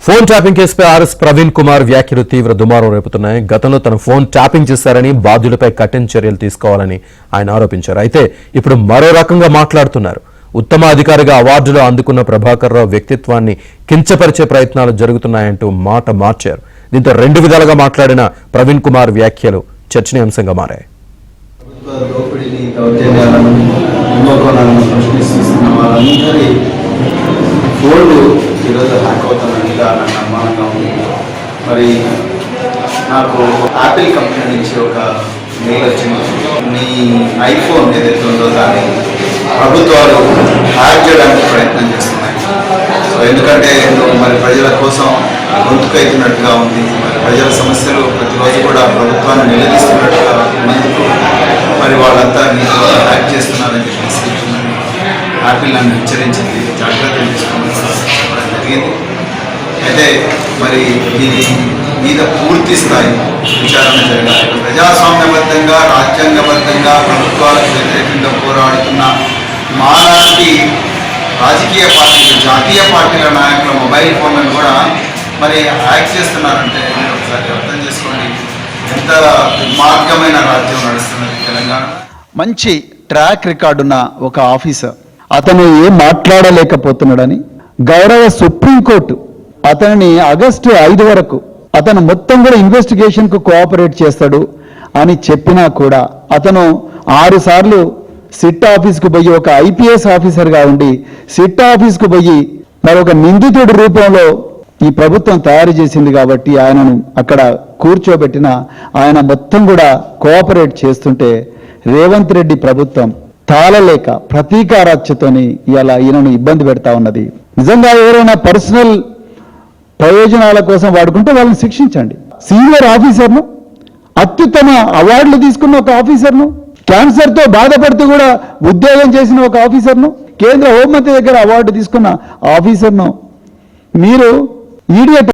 Phone tapping కేసుపై RS Praveen Kumar వ్యాఖ్యలు తీవ్ర దుమారం రేపుతున్నాయి. గతంలో తన ఫోన్ ట్యాపింగ్ చేశారని, బాధ్యులపై కఠిన చర్యలు తీసుకోవాలని ఆయన ఆరోపించారు. అయితే ఇప్పుడు మరో రకంగా మాట్లాడుతున్నారు. ఉత్తమ అధికారిగా అవార్డులు అందుకున్న ప్రభాకర్ రావు వ్యక్తిత్వాన్ని కించపరిచే ప్రయత్నాలు జరుగుతున్నాయంటూ మాట మార్చారు. దీంతో రెండు విధాలుగా మాట్లాడిన ప్రవీణ్ కుమార్ వ్యాఖ్యలు చర్చనీయాంశంగా మారాయి. ఈరోజు హ్యాక్ అవుతానని నాకు అనుమానంగా ఉంది. మరి నాకు యాపిల్ కంపెనీ నుంచి ఒక మెయిల్ వచ్చింది. మీ ఐఫోన్ ఏదైతే ఉందో దాన్ని ప్రభుత్వాలు హ్యాక్ చేయడానికి ప్రయత్నం చేస్తున్నాయి. సో ఎందుకంటే మరి ప్రజల కోసం గొంతుకైతున్నట్టుగా ఉంది. మరి ప్రజల సమస్యలు ప్రతిరోజు కూడా ప్రభుత్వాన్ని నిలదీస్తున్నట్టుగా ఉన్నందుకు మరి వాళ్ళంతా హ్యాక్ చేస్తున్నారని చెప్పేసి యాపిల్ నన్ను హెచ్చరించింది, జాగ్రత్తలు తీసుకోవడం జరిగింది. అయితే మరి దీని మీద పూర్తి స్థాయి విచారణ జరగాలి. ప్రజాస్వామ్యబద్ధంగా, రాజ్యాంగబద్ధంగా ప్రభుత్వాలకు వ్యతిరేకంగా పోరాడుతున్న మాలాంటి రాజకీయ పార్టీలు, జాతీయ పార్టీల నాయకుల మొబైల్ ఫోన్లను కూడా మరి హ్యాక్ చేస్తున్నారంటే మీరు ఒకసారి అర్థం చేసుకోండి ఎంత దుర్మార్గమైన రాజ్యం నడుస్తున్నది తెలంగాణ. మంచి ట్రాక్ రికార్డున్న ఒక ఆఫీసర్ అతను ఏం మాట్లాడలేకపోతున్నాడని గౌరవ సుప్రీంకోర్టు అతనిని ఆగస్టు 5 వరకు అతను మొత్తం కూడా ఇన్వెస్టిగేషన్కు కోఆపరేట్ చేస్తాడు అని చెప్పినా కూడా అతను 6 సార్లు సిట్ ఆఫీస్కు పోయి ఒక ఐపీఎస్ ఆఫీసర్గా ఉండి సిట్ ఆఫీస్కు పోయి మరొక నిందితుడి రూపంలో ఈ ప్రభుత్వం తయారు చేసింది కాబట్టి ఆయనను అక్కడ కూర్చోబెట్టిన ఆయన మొత్తం కూడా కోఆపరేట్ చేస్తుంటే రేవంత్ రెడ్డి ప్రభుత్వం తాళలేక ప్రతీకారాచ్యతోని ఇలా ఈయనను ఇబ్బంది పెడతా ఉన్నది. నిజంగా ఎవరైనా పర్సనల్ ప్రయోజనాల కోసం వాడుకుంటే వాళ్ళని శిక్షించండి. సీనియర్ ఆఫీసర్ను, అత్యుత్తమ అవార్డులు తీసుకున్న ఒక ఆఫీసర్ను, క్యాన్సర్తో బాధపడుతూ కూడా ఉద్యోగం చేసిన ఒక ఆఫీసర్ను, కేంద్ర హోంమంత్రి దగ్గర అవార్డు తీసుకున్న ఆఫీసర్ను మీరు ఈడియట్